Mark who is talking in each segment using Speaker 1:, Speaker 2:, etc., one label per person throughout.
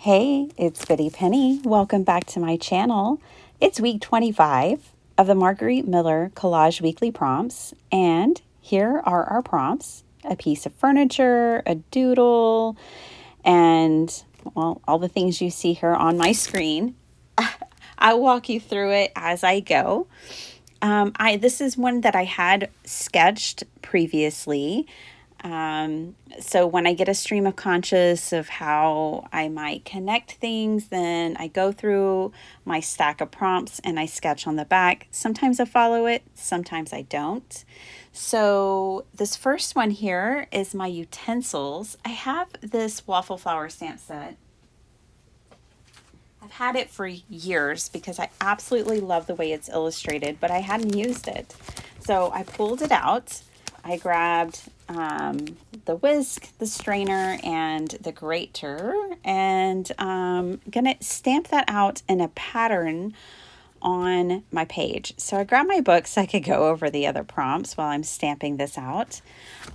Speaker 1: Hey, it's Biddy Penny. Welcome back to my channel. It's week 25 of the Margaret Miller Collage Weekly Prompts, and here are our prompts: a piece of furniture, a doodle, and, well, all the things you see here on my screen. I'll walk you through it as I go. This is one that I had sketched previously. So when I get a stream of conscious of how I might connect things, then I go through my stack of prompts and I sketch on the back. Sometimes I follow it, sometimes I don't. So this first one here is my utensils. I have this waffle flower stamp set. I've had it for years because I absolutely love the way it's illustrated, but I hadn't used it. So I pulled it out. I grabbed the whisk, the strainer, and the grater, and I'm gonna stamp that out in a pattern on my page. So I grabbed my book so I could go over the other prompts while I'm stamping this out.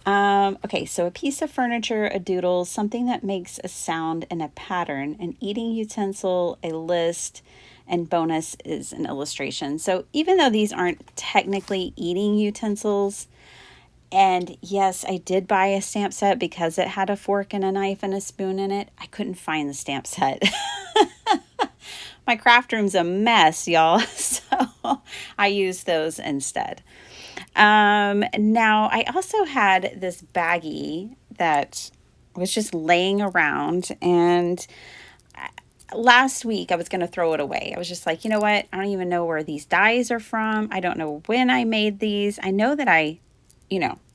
Speaker 1: Okay, so a piece of furniture, a doodle, something that makes a sound and a pattern, an eating utensil, a list, and bonus is an illustration. So even though these aren't technically eating utensils, and yes, I did buy a stamp set because it had a fork and a knife and a spoon in it, I couldn't find the stamp set. My craft room's a mess, y'all, so I used those instead. Now, I also had this baggie that was just laying around, and last week I was going to throw it away. I was just like, you know what? I don't even know where these dies are from. I don't know when I made these. I know that I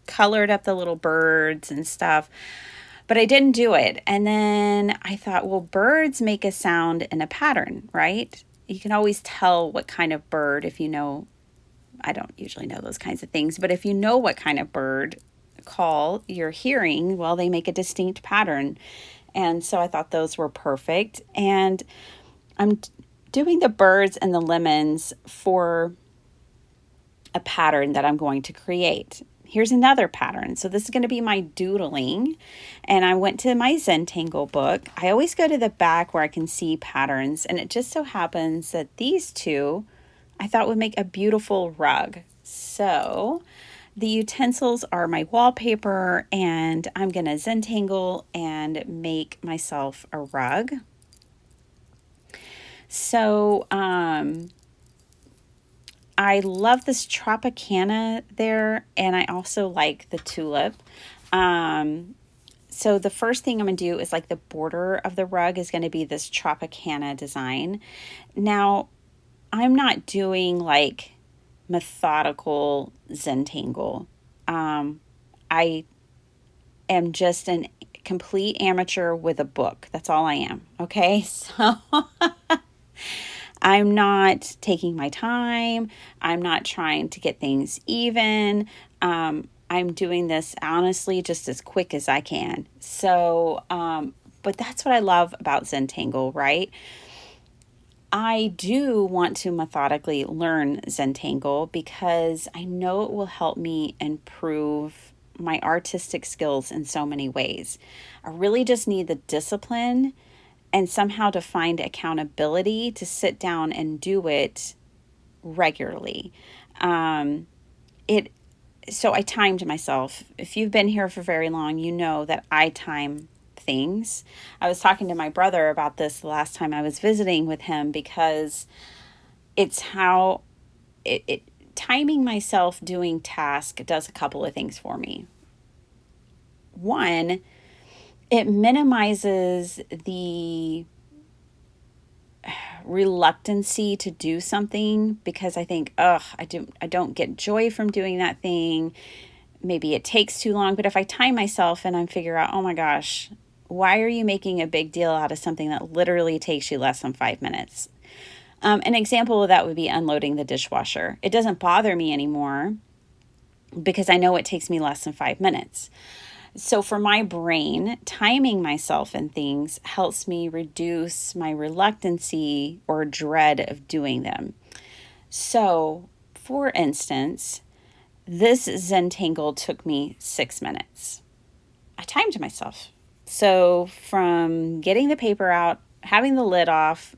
Speaker 1: colored up the little birds and stuff, but I didn't do it. And then I thought, well, birds make a sound in a pattern, right? You can always tell what kind of bird if you know. I don't usually know those kinds of things, but if you know what kind of bird call you're hearing, well, they make a distinct pattern. And so I thought those were perfect. And I'm doing the birds and the lemons for a pattern that I'm going to create. Here's another pattern. So this is going to be my doodling. And I went to my Zentangle book. I always go to the back where I can see patterns. And it just so happens that these two I thought would make a beautiful rug. So the utensils are my wallpaper, and I'm going to Zentangle and make myself a rug. So I love this Tropicana there, and I also like the tulip. So the first thing I'm going to do is like the border of the rug is going to be this Tropicana design. Now, I'm not doing like methodical Zentangle. I am just a complete amateur with a book. That's all I am. Okay, so I'm not taking my time. I'm not trying to get things even. I'm doing this honestly just as quick as I can. So, but that's what I love about Zentangle, right? I do want to methodically learn Zentangle because I know it will help me improve my artistic skills in so many ways. I really just need the discipline and somehow to find accountability to sit down and do it regularly. So I timed myself. If you've been here for very long, you know that I time things. I was talking to my brother about this the last time I was visiting with him because it's how timing myself doing task does a couple of things for me. One, it minimizes the reluctancy to do something because I think, I don't get joy from doing that thing. Maybe it takes too long, but if I time myself and I figure out, oh my gosh, why are you making a big deal out of something that literally takes you less than 5 minutes? An example of that would be unloading the dishwasher. It doesn't bother me anymore because I know it takes me less than 5 minutes. So for my brain, timing myself in things helps me reduce my reluctancy or dread of doing them. So, for instance, this Zentangle took me 6 minutes. I timed myself. So from getting the paper out having the lid off,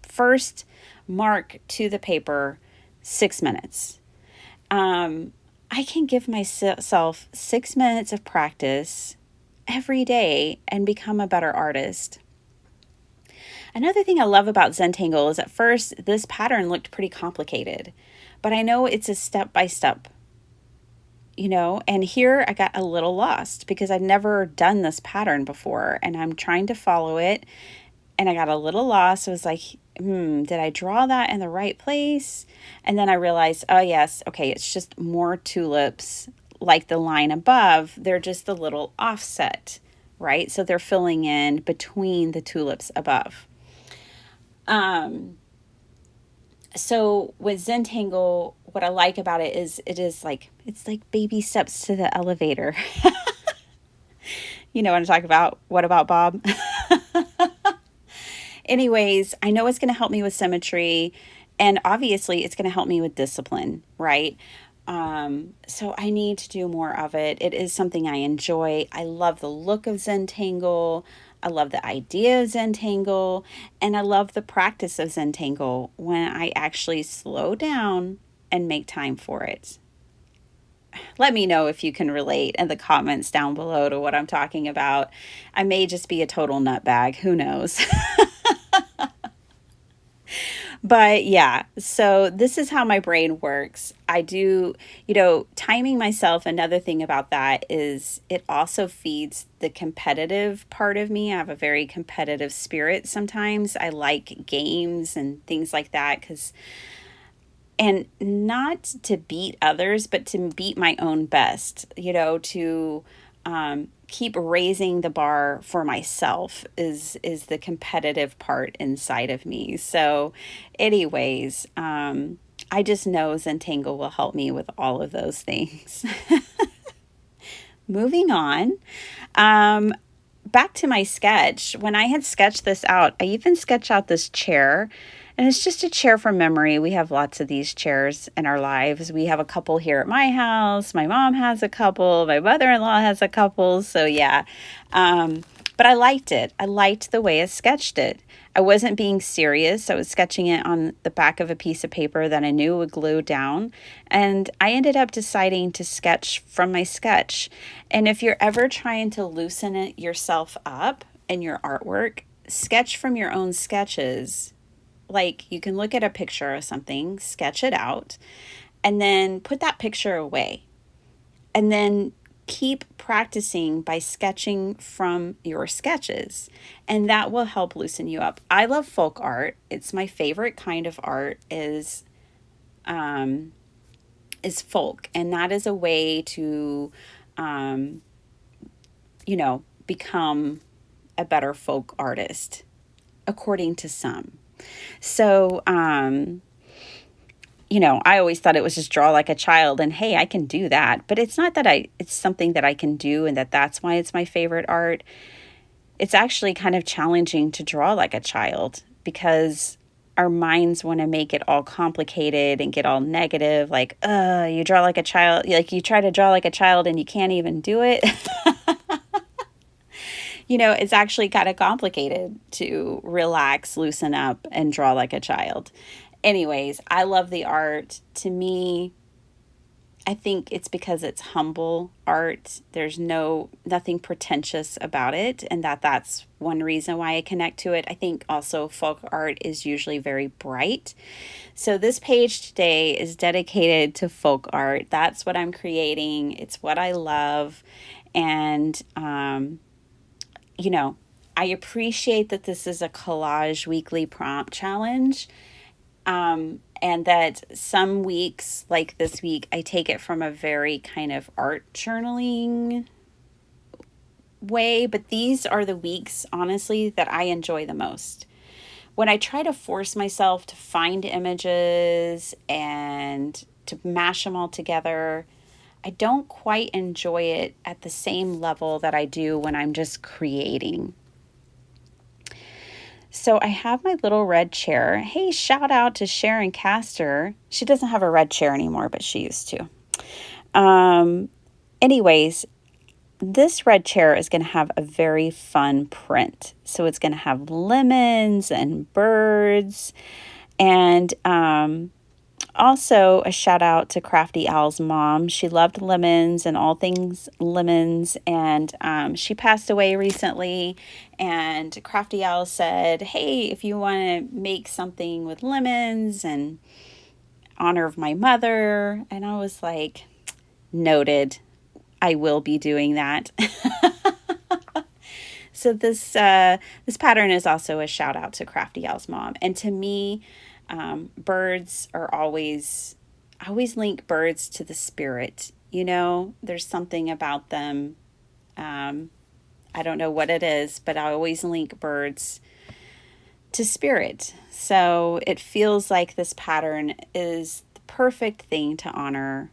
Speaker 1: first mark to the paper 6 minutes. I can give myself 6 minutes of practice every day and become a better artist. Another thing I love about Zentangle is at first this pattern looked pretty complicated, but I know it's a step by step, and here I got a little lost because I'd never done this pattern before and I'm trying to follow it, and I got a little lost. I was like, did I draw that in the right place? And then I realized, oh yes, okay, it's just more tulips like the line above. They're just a little offset, right? So they're filling in between the tulips above. So with Zentangle, what I like about it is it's like baby steps to the elevator. You know what I'm talking about? What about Bob? Anyways, I know it's going to help me with symmetry, and obviously it's going to help me with discipline, right? So I need to do more of it. It is something I enjoy. I love the look of Zentangle. I love the idea of Zentangle, and I love the practice of Zentangle when I actually slow down and make time for it. Let me know if you can relate in the comments down below to what I'm talking about. I may just be a total nutbag. Who knows? But yeah, so this is how my brain works. I do, timing myself. Another thing about that is it also feeds the competitive part of me. I have a very competitive spirit sometimes. I like games and things like that and not to beat others, but to beat my own best, to keep raising the bar for myself is the competitive part inside of me. So anyways, I just know Zentangle will help me with all of those things. Moving on, back to my sketch. When I had sketched this out, I even sketched out this chair. And it's just a chair from memory. We have lots of these chairs in our lives. We have a couple here at my house. My mom has a couple. My mother-in-law has a couple. So yeah. But I liked it. I liked the way I sketched it. I wasn't being serious. I was sketching it on the back of a piece of paper that I knew would glue down. And I ended up deciding to sketch from my sketch. And if you're ever trying to loosen it yourself up in your artwork, sketch from your own sketches. Like, you can look at a picture of something, sketch it out, and then put that picture away. And then keep practicing by sketching from your sketches. And that will help loosen you up. I love folk art. It's my favorite kind of art is folk. And that is a way to, become a better folk artist, according to some. So, I always thought it was just draw like a child and hey, I can do that. But it's not that it's something that I can do and that's why it's my favorite art. It's actually kind of challenging to draw like a child because our minds want to make it all complicated and get all negative. Like, you draw like a child, like you try to draw like a child and you can't even do it. It's actually kind of complicated to relax, loosen up, and draw like a child. Anyways, I love the art. To me, I think it's because it's humble art. There's nothing pretentious about it, and that's one reason why I connect to it. I think also folk art is usually very bright. So this page today is dedicated to folk art. That's what I'm creating. It's what I love. And I appreciate that this is a collage weekly prompt challenge. And that some weeks, like this week, I take it from a very kind of art journaling way. But these are the weeks, honestly, that I enjoy the most. When I try to force myself to find images and to mash them all together, I don't quite enjoy it at the same level that I do when I'm just creating. So I have my little red chair. Hey, shout out to Sharon Castor. She doesn't have a red chair anymore, but she used to. Anyways, this red chair is going to have a very fun print. So it's going to have lemons and birds, and also a shout out to Crafty Owl's mom. She loved lemons and all things lemons, and she passed away recently, and Crafty Owl said, hey, if you want to make something with lemons in honor of my mother, and I was like, noted. I will be doing that. So this pattern is also a shout out to Crafty Owl's mom. And to me, birds are I always link birds to the spirit. You know, there's something about them. I don't know what it is, but I always link birds to spirit. So it feels like this pattern is the perfect thing to honor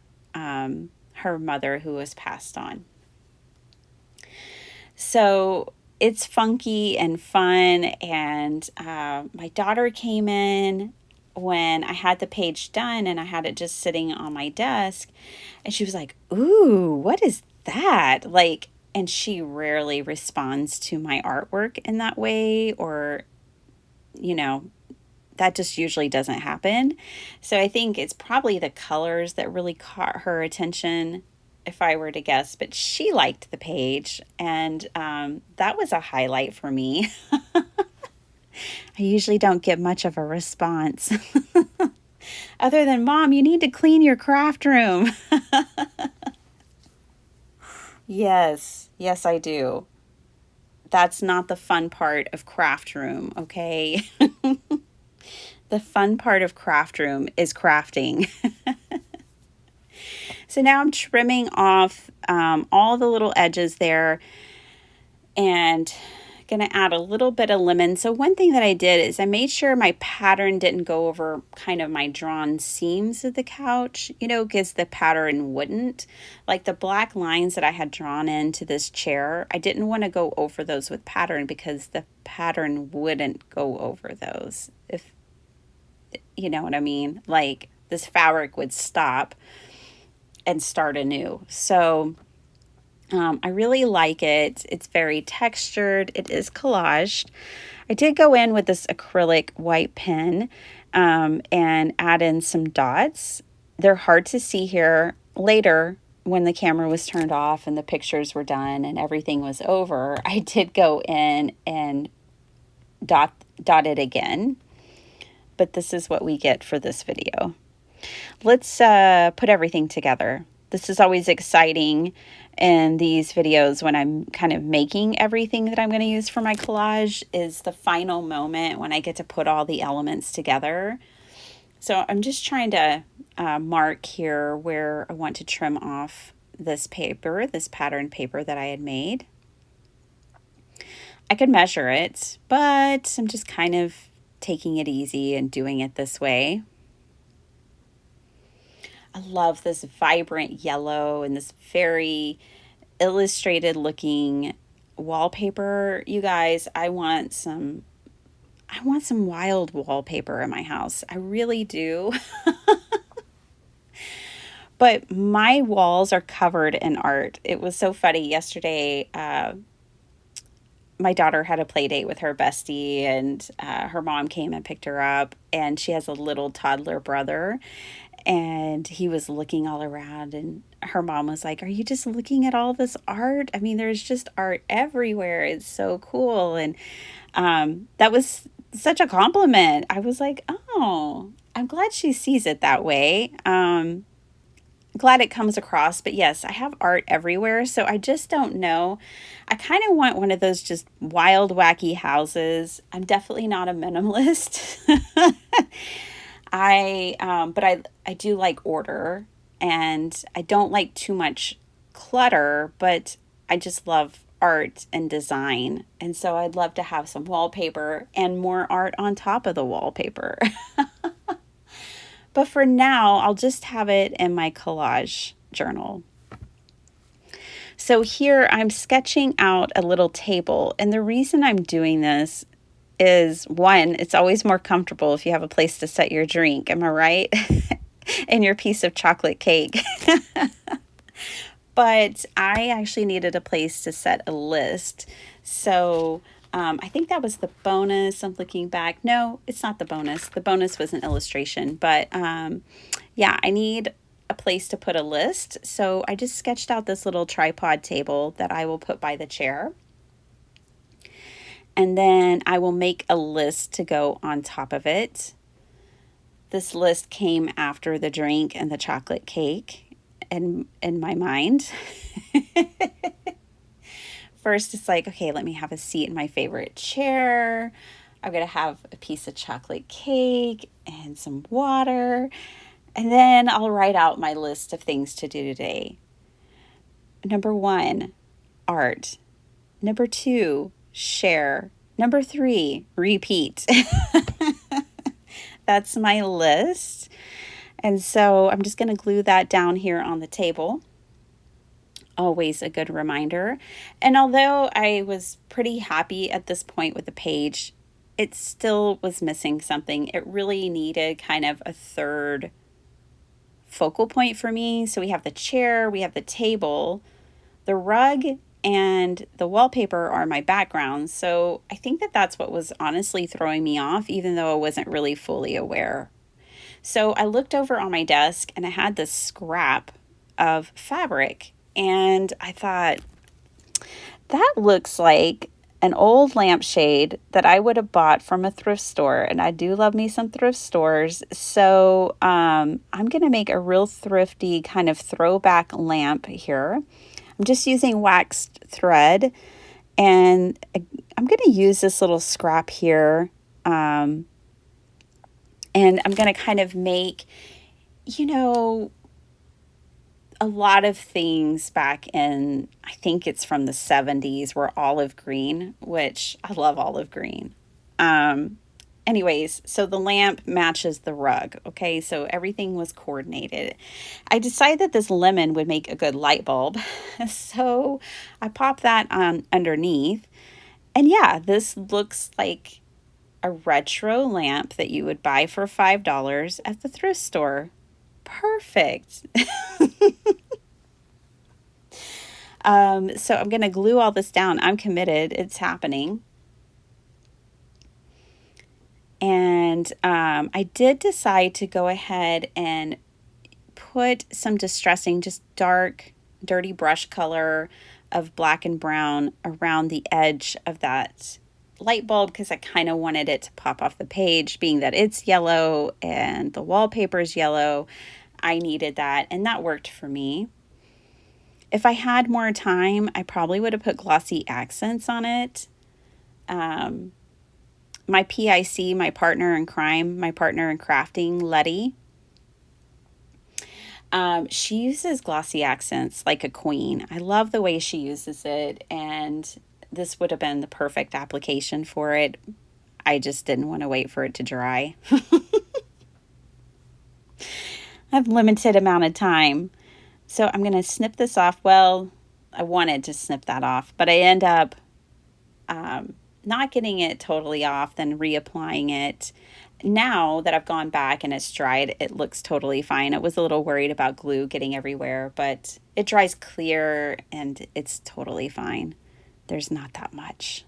Speaker 1: her mother who was passed on. So it's funky and fun, and my daughter came in when I had the page done and I had it just sitting on my desk, and she was like, ooh, what is that? Like, and she rarely responds to my artwork in that way, or, you know, that just usually doesn't happen. So I think it's probably the colors that really caught her attention, if I were to guess, but she liked the page, and that was a highlight for me. I usually don't get much of a response other than, Mom, you need to clean your craft room. Yes, I do. That's not the fun part of craft room, okay? The fun part of craft room is crafting. So now I'm trimming off all the little edges there, and going to add a little bit of lemon. So one thing that I did is I made sure my pattern didn't go over kind of my drawn seams of the couch, you know, because the pattern wouldn't. Like the black lines that I had drawn into this chair, I didn't want to go over those with pattern because the pattern wouldn't go over those, if you know what I mean. Like this fabric would stop and start anew. So I really like it. It's very textured. It is collaged. I did go in with this acrylic white pen and add in some dots. They're hard to see here. Later, when the camera was turned off and the pictures were done and everything was over, I did go in and dot it again. But this is what we get for this video. Let's put everything together. This is always exciting in these videos when I'm kind of making everything that I'm going to use for my collage, is the final moment when I get to put all the elements together. So I'm just trying to mark here where I want to trim off this paper, this pattern paper that I had made. I could measure it, but I'm just kind of taking it easy and doing it this way. I love this vibrant yellow and this very illustrated looking wallpaper. You guys, I want some wild wallpaper in my house. I really do. But my walls are covered in art. It was so funny. Yesterday, my daughter had a play date with her bestie, and her mom came and picked her up, and she has a little toddler brother. And he was looking all around, and her mom was like, are you just looking at all this art? I mean, there's just art everywhere. It's so cool. And that was such a compliment. I was like, oh, I'm glad she sees it that way. Glad it comes across. But yes, I have art everywhere. So I just don't know. I kind of want one of those just wild, wacky houses. I'm definitely not a minimalist. But I do like order, and I don't like too much clutter, but I just love art and design. And so I'd love to have some wallpaper and more art on top of the wallpaper. But for now, I'll just have it in my collage journal. So here I'm sketching out a little table. And the reason I'm doing this is, one, it's always more comfortable if you have a place to set your drink. Am I right? And your piece of chocolate cake. But I actually needed a place to set a list. So I think that was the bonus. I'm looking back. No, it's not the bonus. The bonus was an illustration. But yeah, I need a place to put a list. So I just sketched out this little tripod table that I will put by the chair. And then I will make a list to go on top of it. This list came after the drink and the chocolate cake in my mind. First, it's like, okay, let me have a seat in my favorite chair. I'm going to have a piece of chocolate cake and some water. And then I'll write out my list of things to do today. Number 1, art. Number 2, share. Number 3, repeat. That's my list. And so I'm just going to glue that down here on the table. Always a good reminder. And although I was pretty happy at this point with the page, it still was missing something. It really needed kind of a third focal point for me. So we have the chair, we have the table, the rug, and the wallpaper are my background. So I think that that's what was honestly throwing me off, even though I wasn't really fully aware. So I looked over on my desk and I had this scrap of fabric. And I thought, that looks like an old lampshade that I would have bought from a thrift store. And I do love me some thrift stores. So I'm going to make a real thrifty kind of throwback lamp here. I'm just using waxed thread. And I'm going to use this little scrap here. And I'm going to kind of make, a lot of things back in, I think it's from the 70s, were olive green, which I love olive green. Anyways, so the lamp matches the rug. Okay, so everything was coordinated. I decided that this lemon would make a good light bulb. So I popped that on underneath. And yeah, this looks like a retro lamp that you would buy for $5 at the thrift store. Perfect. So I'm going to glue all this down. I'm committed. It's happening. And I did decide to go ahead and put some distressing, just dark, dirty brush color of black and brown around the edge of that light bulb because I kind of wanted it to pop off the page, being that it's yellow and the wallpaper is yellow. I needed that, and that worked for me. If I had more time, I probably would have put glossy accents on it. My PIC, my partner in crime, my partner in crafting, Letty, she uses glossy accents like a queen. I love the way she uses it, and this would have been the perfect application for it. I just didn't want to wait for it to dry. I have limited amount of time. So I'm going to snip this off. Well, I wanted to snip that off, but I end up not getting it totally off, then reapplying it. Now that I've gone back and it's dried, it looks totally fine. I was a little worried about glue getting everywhere, but it dries clear and it's totally fine. There's not that much.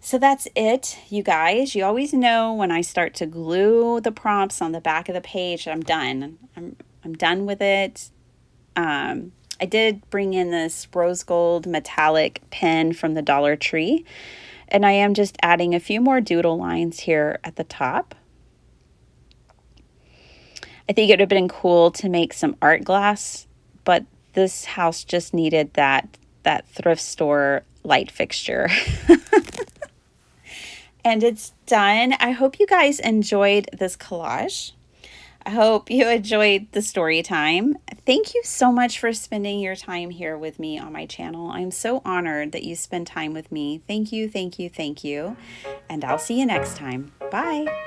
Speaker 1: So that's it, you guys. You always know when I start to glue the prompts on the back of the page, I'm done. I'm done with it. I did bring in this rose gold metallic pen from the Dollar Tree, and I am just adding a few more doodle lines here at the top. I think it would have been cool to make some art glass, but this house just needed that thrift store light fixture. And it's done. I hope you guys enjoyed this collage. I hope you enjoyed the story time. Thank you so much for spending your time here with me on my channel. I'm so honored that you spend time with me. Thank you, thank you, thank you. And I'll see you next time. Bye.